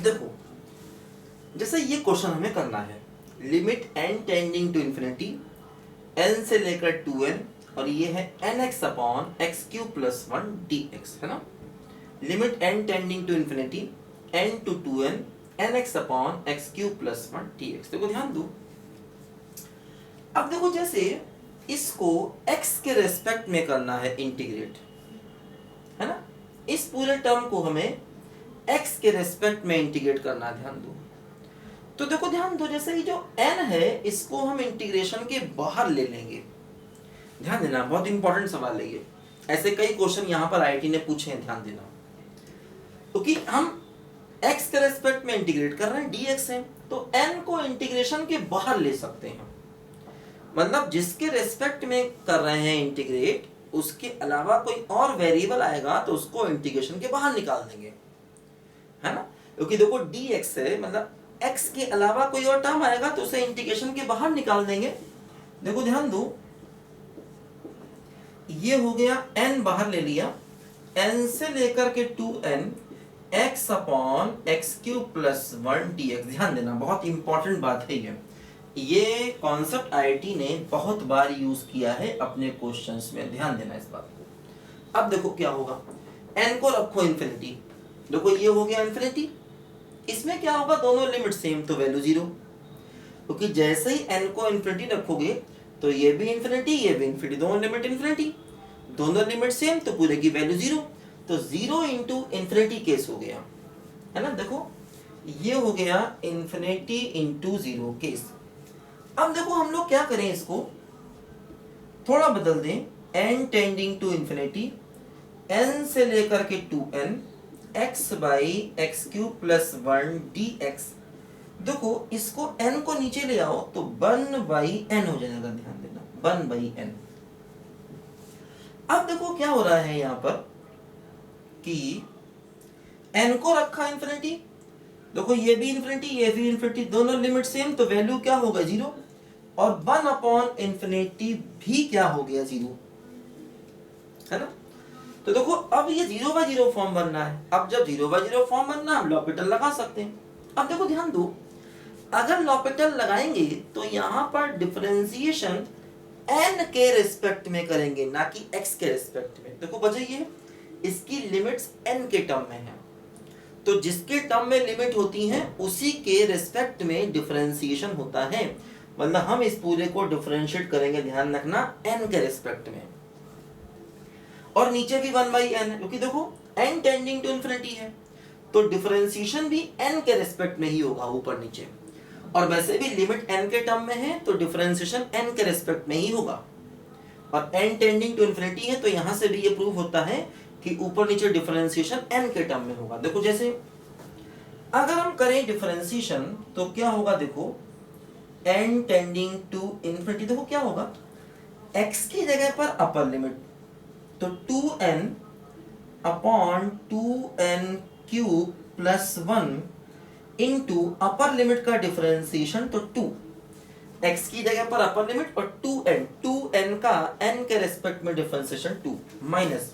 देखो जैसे ये क्वेश्चन हमें करना है, limit n tending to infinity n से लेकर 2n, और ये है nx upon x cube plus 1 dx, है ना। Limit n tending to infinity n to 2n nx upon x cube plus 1 dx। देखो ध्यान दो, अब देखो जैसे इसको x के रेस्पेक्ट में करना है इंटीग्रेट, है ना। इस पूरे टर्म को हमें x के रेस्पेक्ट में इंटीग्रेट करना है, ध्यान दो। तो देखो ध्यान दो, जैसे ये जो n है इसको हम इंटीग्रेशन के बाहर ले लेंगे। ध्यान देना, बहुत इंपॉर्टेंट सवाल है ये, ऐसे कई क्वेश्चन यहाँ पर आईआईटी ने पूछे हैं, ध्यान देना। क्योंकि हम x के रेस्पेक्ट में इंटीग्रेट कर रहे हैं, dx है, तो n को इंटीग्रेशन के बाहर ले सकते हैं। मतलब जिसके रेस्पेक्ट में कर रहे हैं इंटीग्रेट, उसके अलावा कोई और वेरिएबल आएगा तो उसको इंटीग्रेशन के बाहर निकाल देंगे, है ना। क्योंकि देखो dx है, मतलब x के अलावा कोई और टर्म आएगा तो उसे इंटीग्रेशन के बाहर निकाल देंगे। देखो ध्यान दो, ये हो गया n बाहर ले लिया, n से लेकर के 2n x upon x cube plus 1 dx। ध्यान देना, बहुत इंपॉर्टेंट बात है ये कॉन्सेप्ट आईआईटी ने बहुत बार यूज किया है अपने क्वेश्चंस में, ध्यान देना इस बात को। अब देखो क्या होगा, n को रखो इन्फिनिटी, देखो ये हो गया इन्फिनिटी, इसमें क्या होगा, दोनों लिमिट सेम तो वैल्यू 0, क्योंकि जैसे ही n को इन्फिनिटी रखोगे तो ये भी इन्फिनिटी ये भी इन्फिनिटी, दोनों लिमिट इन्फिनिटी, दोनों लिमिट सेम तो पूरे की वैल्यू 0, तो 0 इंटू इन्फिनिटी केस हो गया, है ना। देखो ये हो गया इन्फिनिटी इंटू 0 केस। अब देखो हम लोग क्या करें, इसको थोड़ा बदल दें, n tending to infinity n से लेकर के 2n x by x cube plus 1 dx। देखो इसको n को नीचे ले आओ तो 1 बाई n हो जाएगा, ध्यान देना 1 बाई n। अब देखो क्या हो रहा है यहाँ पर कि n को रखा इन्फिनिटी, देखो ये भी इन्फिनिटी ये भी इन्फिनिटी, दोनों लिमिट सेम तो वैल्यू क्या होगा 0, और 1 अपॉन इन्फिनिटी भी क्या हो गया 0, है ना। तो देखो अब ये 0 बाय 0 फॉर्म बनना है, अब जब 0 बाय 0 फॉर्म बनना है हम लॉपिटल लगा सकते हैं। अब देखो ध्यान दो, अगर लॉपिटल लगाएंगे तो यहाँ पर डिफरेंशिएशन n के रिस्पेक्ट में करेंगे, ना कि x के रिस्पेक्ट में। देखो वजह ये है, इसकी लिमिट्स n के टर्म में है, तो जिसके टर्म में लिमिट होती हैं उसी के रिस्पेक्ट में डिफरेंशिएशन होता है। मतलब हम इस पूरे को डिफरेंशिएट करेंगे, ध्यान रखना, n के रिस्पेक्ट में, और नीचे भी 1 बाई n है, क्योंकि देखो n टेंडिंग टू इन्फिनिटी है तो डिफरेंशिएशन भी n के रिस्पेक्ट में ही होगा, ऊपर नीचे, और वैसे भी लिमिट n के टर्म में है तो डिफरेंशिएशन n के रिस्पेक्ट में ही होगा, और n टेंडिंग टू इन्फिनिटी है तो यहां से भी ये प्रूव होता है कि ऊपर नीचे डिफरेंशिएशन n के टर्म में होगा। देखो जैसे अगर हम करें डिफरेंशिएशन तो क्या होगा, देखो n टेंडिंग टू इन्फिनिटी, देखो क्या होगा, x की जगह पर अपर लिमिट तो 2n upon 2n cube plus 1 into upper limit का डिफरेंशिएशन तो 2, x की जगह पर अपर लिमिट और 2n का n के रेस्पेक्ट में डिफरेंशिएशन 2 माइनस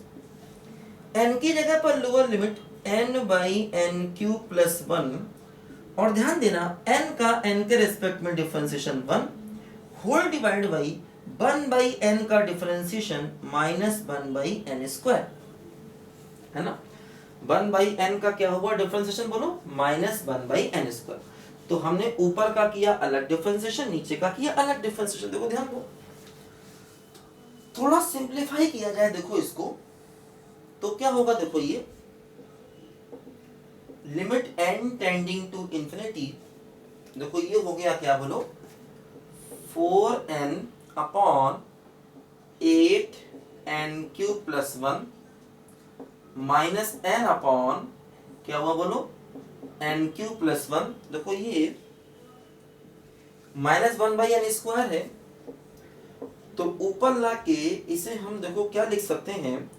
n की जगह पर lower limit n by n cube plus 1, और ध्यान देना n का n के रेस्पेक्ट में differentiation 1 whole divide by 1 by n का differentiation minus 1 by n square, है ना। 1 बाई n का क्या हुआ डिफरेंशिएशन, बोलो माइनस 1 बाई n स्क्वायर। तो हमने ऊपर का किया अलग डिफरेंशिएशन, नीचे का किया अलग डिफरेंशिएशन। देखो ध्यान दो, थोड़ा सिंप्लीफाई किया जाए देखो इसको तो क्या होगा, देखो ये limit n tending to infinity, देखो ये हो गया क्या, बोलो 4n upon 8n cube plus 1 minus n upon क्या हुआ, बोलो n क्यूब प्लस 1। देखो ये माइनस 1 बाई n स्क्वायर है, तो ऊपर ला के इसे हम देखो क्या लिख सकते हैं,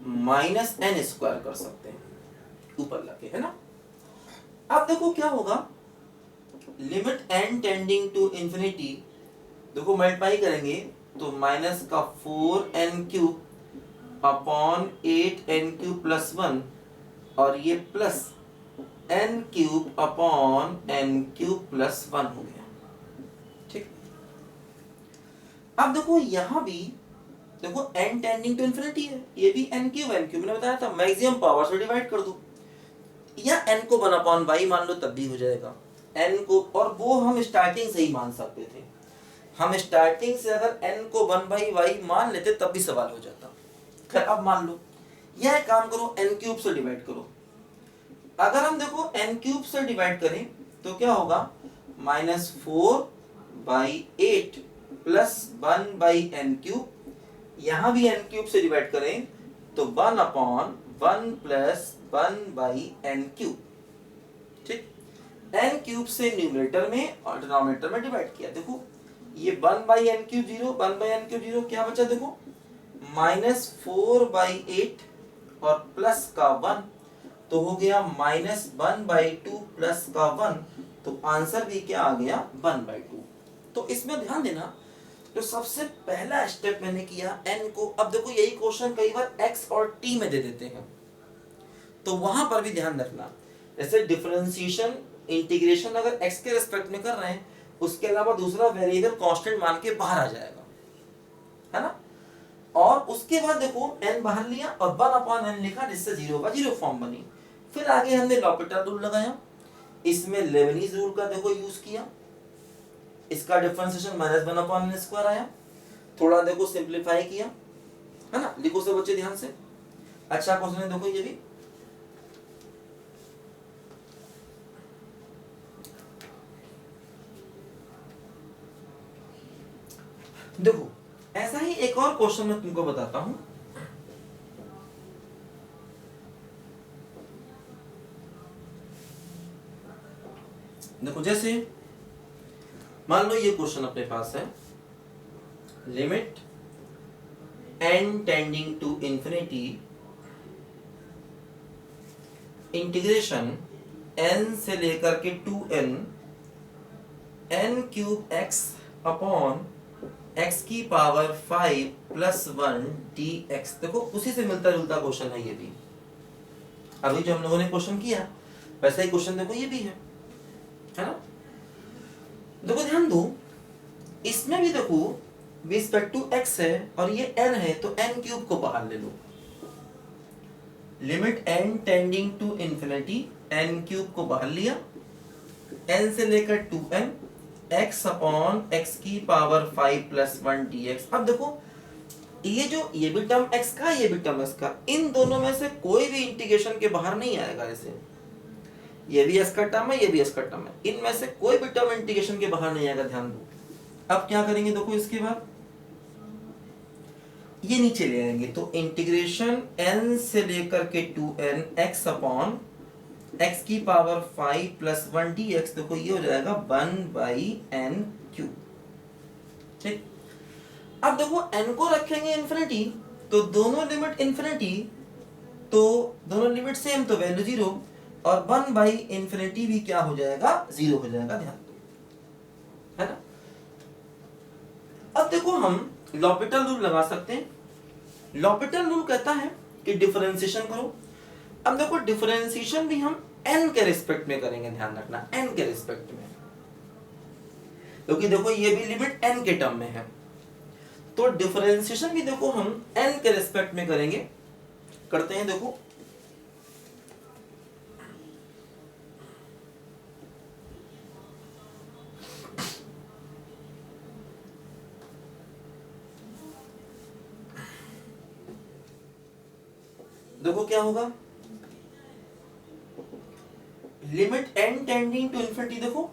माइनस n स्क्वायर कर सकते हैं ऊपर ला के, है ना। अब देखो क्या होगा, limit n tending to infinity, देखो मल्टीप्लाई करेंगे तो माइनस का 4n cube upon 8n cube plus 1, और ये plus n cube upon n cube plus 1 हो गया। ठीक, अब देखो यहां भी देखो n टेंडिंग टू इन्फिनिटी है, ये भी n क्यूब मैंने बताया था मैक्सिमम पावर से डिवाइड कर दो, या n को 1 अपॉन y मान लो तब भी हो जाएगा n को, और वो हम स्टार्टिंग से ही मान सकते थे। हम स्टार्टिंग से अगर n को 1/y मान लेते तब भी सवाल हो जाता। खैर अब मान लो, यह काम करो n क्यूब से डिवाइड करो। अगर हम देखो n क्यूब से डिवाइड करें तो क्या होगा, -4/8 प्लस 1/n क्यूब, यहां भी n क्यूब से डिवाइड करें तो 1 अपॉन 1 प्लस 1/n क्यूब। ठीक, n क्यूब से न्यूमरेटर में और डिनोमिनेटर में डिवाइड किया। देखो ये 1/n क्यूब 0, 1/n क्यूब 0, क्या बचा देखो -4/8 और प्लस का 1 तो हो गया -1/2 प्लस का 1, तो आंसर भी क्या आ गया 1/2। तो इसमें ध्यान देना, तो सबसे पहला स्टेप मैंने किया n को। अब देखो यही क्वेश्चन कई बार x और t में दे देते हैं, तो वहां पर भी ध्यान रखना, जैसे डिफरेंशिएशन इंटीग्रेशन अगर x के रेस्पेक्ट में कर रहे हैं, उसके अलावा दूसरा वेरिएबल कांस्टेंट मान के बाहर आ जाएगा, है ना। और उसके बाद देखो n बाहर लिया और 1 अपॉन n लिखा, जिससे 0/0 फॉर्म बनी। फिर आगे हमने लॉपिटल रूल लगाया, इसमें लेबनीज रूल का देखो यूज किया, इसका डिफरेंशिएशन -1 अपॉन n स्क्वायर आया। थोड़ा देखो सिंप्लीफाई किया, है ना। लिखो सब बच्चे ध्यान से, अच्छा क्वेश्चन है देखो ये भी। देखो ऐसा ही एक और क्वेश्चन मैं तुमको बताता हूं। देखो जैसे मान लो ये क्वेश्चन अपने पास है, limit n tending to infinity integration n से लेकर के 2n n cube x upon x की पावर 5 प्लस 1 dx। देखो उसी से मिलता जुलता क्वेश्चन है ये भी, अभी जो हम लोगों ने क्वेश्चन किया वैसा ही क्वेश्चन देखो ये भी है ना। देखो ध्यान दो, इसमें भी देखो रिस्पेक्ट टू x है और ये n है, तो n क्यूब को बाहर ले लो। Limit n tending to infinity, n cube को बाहर लिया, n से लेकर 2n x अपॉन x की पावर 5 प्लस 1 dx। अब देखो ये भी टर्म x का, ये भी टर्म x का, इन दोनों में से कोई भी इंटीग्रेशन के बाहर नहीं आएगा। ऐसे ये भी s का टर्म है, ये भी s का टर्म है, इनमें से कोई भी टर्म इंटीग्रेशन के बाहर नहीं आएगा, ध्यान दो। अब क्या करेंगे देखो, इसके बाद ये नीचे ले आएंगे, तो इंटीग्रेशन n से लेकर के 2n x अपॉन x की पावर 5 प्लस 1 dx। देखो ये हो जाएगा 1/n क्यूब। ठीक, अब देखो n को रखेंगे इन्फिनिटी, तो दोनों लिमिट इन्फिनिटी, तो दोनों लिमिट सेम, तो वैल्यू 0, और 1/इंफिनिटी भी क्या हो जाएगा 0 हो जाएगा, ध्यान दो, है ना। अब देखो हम लॉपिटल रूल लगा सकते हैं। लॉपिटल रूल कहता है कि डिफरेंशिएशन करो। अब देखो डिफरेंशिएशन भी हम n के रिस्पेक्ट में करेंगे, ध्यान रखना n के रिस्पेक्ट में, क्योंकि देखो ये भी लिमिट n के टर्म में है, तो डिफरेंशिएशन भी देखो हम n के रिस्पेक्ट में करेंगे। करते हैं देखो, देखो क्या होगा, limit n tending to infinity, देखो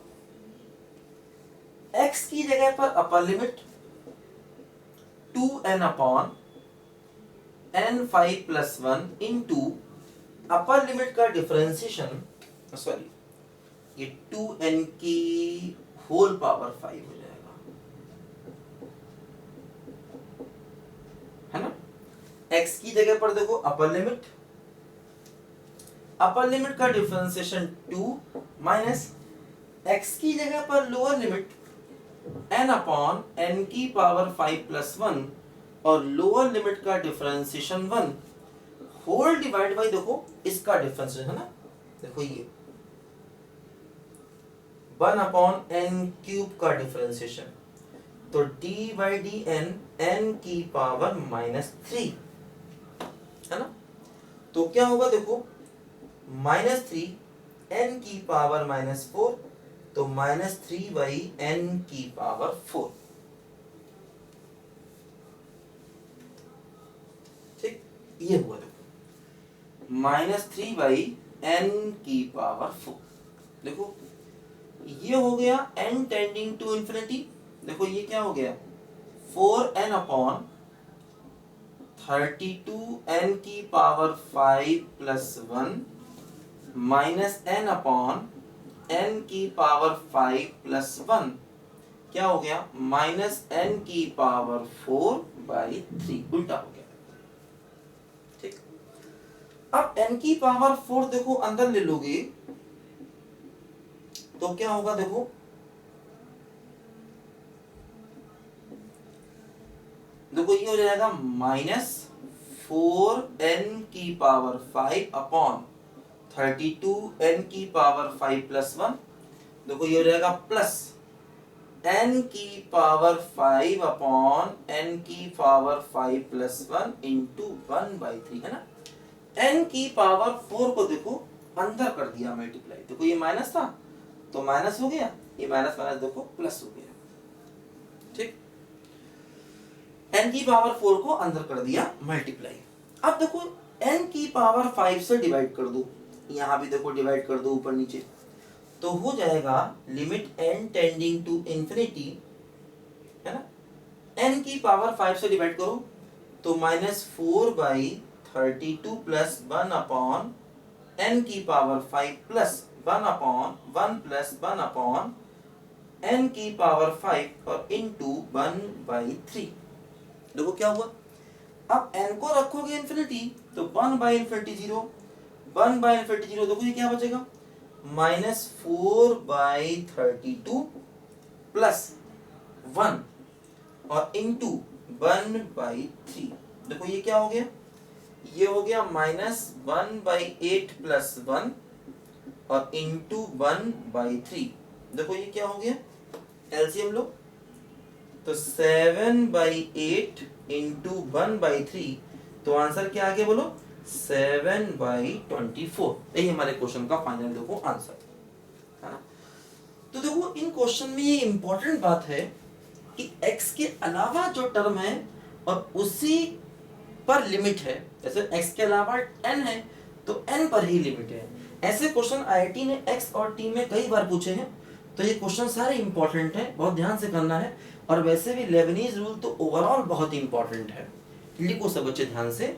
x की जगह पर upper limit 2n upon n5 plus 1 into upper limit का डिफरेंशिएशन, सॉरी ये 2n की होल पावर 5 हो जाएगा, है ना। x की जगह पर देखो अपर लिमिट का डिफरेंशिएशन 2 माइनस x की जगह पर lower limit n upon n की पावर 5 प्लस 1 और लोअर लिमिट का डिफरेंशिएशन 1 होल डिवाइड बाय देखो इसका डिफरेंशिएशन, है ना। देखो ये 1/n³ का डिफरेंशिएशन, तो d/dn n की पावर -3 है ना। तो क्या होगा देखो, -3 n की पावर -4, तो -3/n की पावर 4। ठीक, ये हुआ देखो -3/n की पावर 4। देखो ये हो गया n टेंडिंग टू इंफिनिटी। देखो ये क्या हो गया, 4n/32n की पावर 5 + 1 -n/n की पावर 5 + 1 क्या हो गया, -n की पावर 4/3, उल्टा हो गया। ठीक, अब n की पावर 4 देखो अंदर ले लोगे तो क्या होगा, देखो देखो ये हो जाएगा -4n की पावर 5/32n की पावर 5 + 1। देखो ये हो जाएगा प्लस n की पावर 5/n की पावर 5 + 1 × 1/3 है ना। n की पावर 4 को देखो अंदर कर दिया मल्टीप्लाई, देखो ये माइनस था तो माइनस हो गया, ये माइनस माइनस देखो प्लस हो गया। ठीक, n की पावर 4 को अंदर कर दिया मल्टीप्लाई। अब देखो n की पावर 5 से डिवाइड कर दो, यहां भी देखो डिवाइड कर दो ऊपर नीचे, तो हो जाएगा limit n tending to infinity है ना। n की पावर 5 से डिवाइड करो तो -4/32 + 1/n की पावर 5 + 1/1 + 1/n की पावर 5 और इंटू 1/3। देखो क्या हुआ, अब n को रखोगे इंफिनिटी तो 1/∞ 0, 1/∞ 0, देखो ये क्या बचेगा, -4/32 + 1 और इंटू 1/3। देखो ये क्या हो गया, ये हो गया -1/8 + 1 और इंटू 1/3। देखो ये क्या हो गया, एलसीएम लो तो 7/8 × 1/3, तो आंसर क्या आ गया बोलो, 7/24। यही हमारे क्वेश्चन का फाइनल देखो आंसर है ना। तो देखो इन क्वेश्चन में ये इंपॉर्टेंट बात है कि x के अलावा जो टर्म है और उसी पर लिमिट है, जैसे x के अलावा n है तो n पर ही लिमिट है। ऐसे क्वेश्चन आईआईटी ने x और t में कई बार पूछे हैं, तो ये क्वेश्चन सारे इंपॉर्टेंट हैं, बहुत ध्यान से करना है। और वैसे भी लेबनीज रूल तो ओवरऑल बहुत इंपॉर्टेंट है, लिखो सब बच्चे ध्यान से।